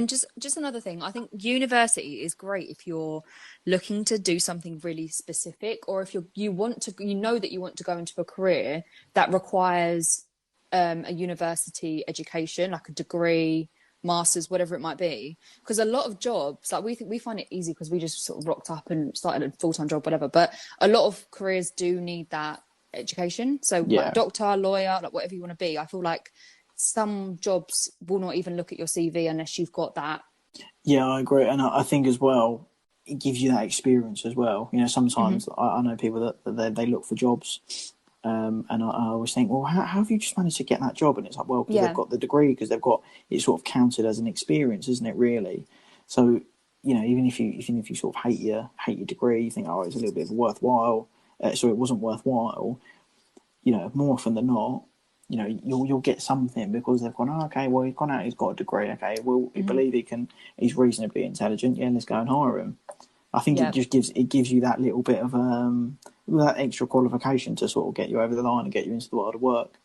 And just another thing, I think university is great if you're looking to do something really specific, or if you want to, you know that you want to go into a career that requires a university education, like a degree, masters, whatever it might be. Because a lot of jobs, like we find it easy because we just sort of rocked up and started a full-time job, whatever. But a lot of careers do need that education. So like Yeah. doctor, lawyer, like whatever you want to be. I feel like some jobs will not even look at your CV unless you've got that. Yeah, I agree, and I think as well, it gives you that experience as well. You know, Mm-hmm. sometimes I know people that they look for jobs, and I always think, well, how have you just managed to get that job? And it's like, well, because they've Yeah, got the degree, because they've got it's sort of counted as an experience, isn't it? Really. So you know, even if you sort of hate your degree, you think, oh, it's a little bit of worthwhile. So it wasn't worthwhile. You know, more often than not, you know, you'll get something because they've gone, oh, okay, well, he's gone out, he's got a degree, okay, well, we mm-hmm. believe he's reasonably intelligent, yeah, let's go and hire him. I think Yeah. it gives you that little bit of that extra qualification to sort of get you over the line and get you into the world of work.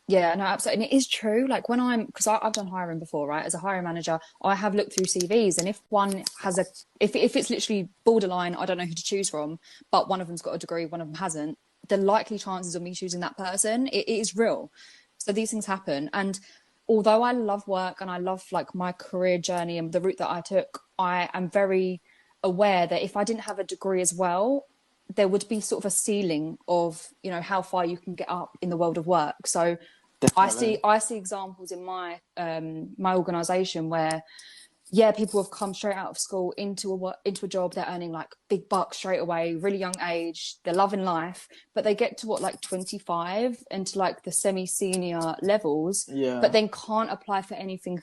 Yeah, no, absolutely. And it is true. Like when because I've done hiring before, right? As a hiring manager, I have looked through CVs, and if one has if it's literally borderline, I don't know who to choose from, but one of them's got a degree, one of them hasn't, the likely chances of me choosing that person, it is real. So these things happen. And although I love work and I love like my career journey and the route that I took, I am very aware that if I didn't have a degree as well, there would be sort of a ceiling of, you know, how far you can get up in the world of work. So Definitely. I see examples in my organisation where yeah, people have come straight out of school into a job. They're earning like big bucks straight away, really young age. They're loving life, but they get to what, like 25 into like the semi-senior levels, but Yeah. then can't apply for anything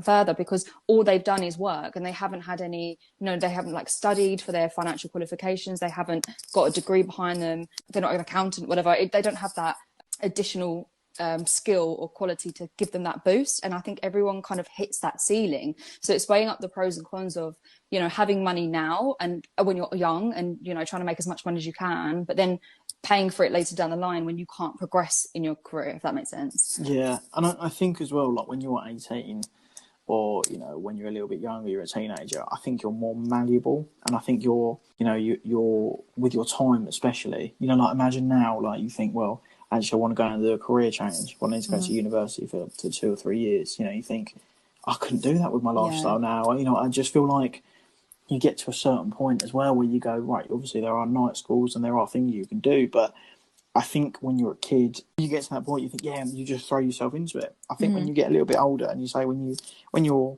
further because all they've done is work and they haven't had any, you know, they haven't like studied for their financial qualifications. They haven't got a degree behind them. They're not an accountant, whatever. They don't have that additional skill or quality to give them that boost. And I think everyone kind of hits that ceiling. So it's weighing up the pros and cons of, you know, having money now and when you're young and, you know, trying to make as much money as you can, but then paying for it later down the line when you can't progress in your career, if that makes sense. Yeah. And I think as well, like when you're 18, or you know when you're a little bit younger, you're a teenager, I think you're more malleable, and I think you're with your time, especially, you know, like imagine now, like you think, well, actually I want to go and do a career change, I need to go to Mm-hmm. university for 2 or 3 years, you know, you think I couldn't do that with my Yeah. lifestyle now, you know. I just feel like you get to a certain point as well where you go, right, obviously there are night schools and there are things you can do, but I think when you're a kid, you get to that point, you think, yeah, you just throw yourself into it. I think when Mm-hmm. you get a little bit older, and you say when you're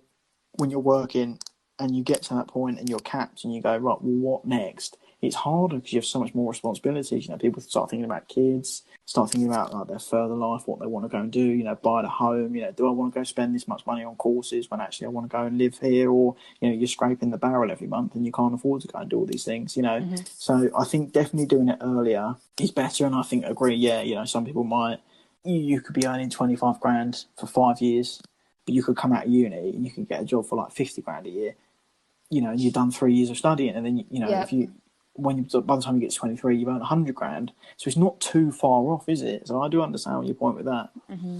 working, and you get to that point and you're capped, and you go, right, well, what next? It's harder because you have so much more responsibilities. You know, people start thinking about kids, start thinking about like their further life, what they want to go and do. You know, buy a home. You know, do I want to go spend this much money on courses when actually I want to go and live here? Or you know, you're scraping the barrel every month and you can't afford to go and do all these things. You know, Mm-hmm. so I think definitely doing it earlier is better. And I think agree. Yeah, you know, some people might. You could be earning 25 grand for 5 years, but you could come out of uni and you could get a job for like 50 grand a year, you know, and you've done 3 years of studying, and then you know Yeah. if you by the time you get to 23, you've earned 100 grand, so it's not too far off, is it? So I do understand your point with that. Mm-hmm.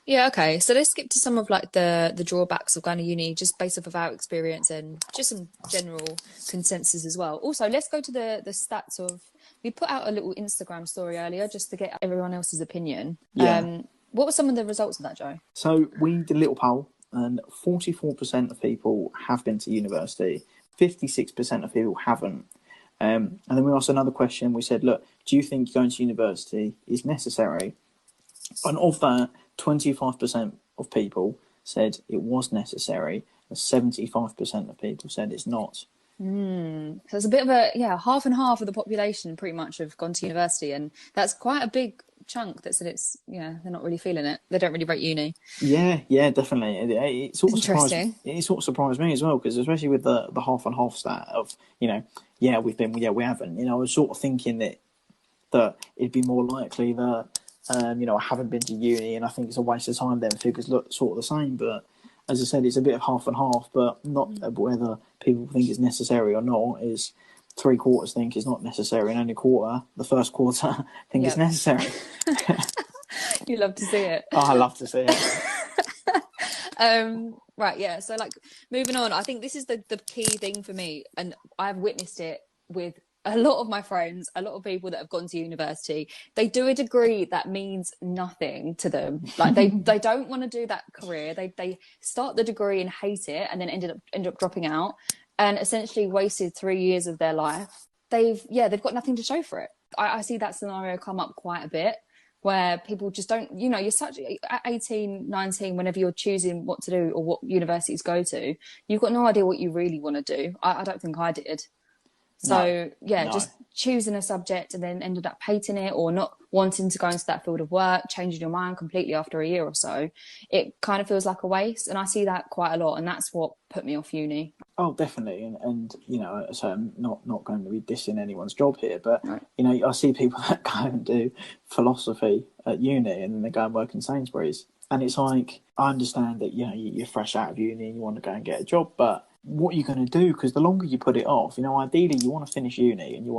Yeah, okay. So let's skip to some of like the drawbacks of going to uni, just based off of our experience and just some general consensus as well. Also, let's go to the stats of. We put out a little Instagram story earlier just to get everyone else's opinion. Yeah. What were some of the results of that, Joe? So we did a little poll, and 44% of people have been to university, 56% of people haven't. And then we asked another question. We said, look, do you think going to university is necessary? And of that, 25% of people said it was necessary, and 75% of people said it's not. So it's a bit of half and half of the population pretty much have gone to university, and that's quite a big chunk that said they're not really feeling it. They don't really rate uni. Yeah, yeah, definitely. It sort It's of surprised interesting. it sort of surprised me as well, because especially with the half and half stat of, you know, yeah, we've been, yeah, we haven't. You know, I was sort of thinking that it'd be more likely that you know, I haven't been to uni and I think it's a waste of time. Then figures look sort of the same, but as I said, it's a bit of half and half. But not whether people think it's necessary or not is 3/4 think it's not necessary, and only quarter, the first quarter, think it's Yep. necessary. You love to see it. Oh, I love to see it. Right, yeah. So like moving on, I think this is the key thing for me, and I've witnessed it with a lot of my friends, a lot of people that have gone to university. They do a degree that means nothing to them. Like they don't want to do that career. They start the degree and hate it, and then end up dropping out, and essentially wasted 3 years of their life. They've got nothing to show for it. I see that scenario come up quite a bit, where people just don't, you're such at 18, 19, whenever you're choosing what to do or what universities go to, you've got no idea what you really want to do. I don't think I did. So No. just choosing a subject and then ended up hating it, or not wanting to go into that field of work, changing your mind completely after a year or so. It kind of feels like a waste. And I see that quite a lot. And that's what put me off uni. Oh, definitely, and so I'm not going to be dissing anyone's job here, but Right. I see people that go and do philosophy at uni, and then they go and work in Sainsbury's, and it's like, I understand that you're fresh out of uni and you want to go and get a job, but what are you going to do? Because the longer you put it off, ideally you want to finish uni and you want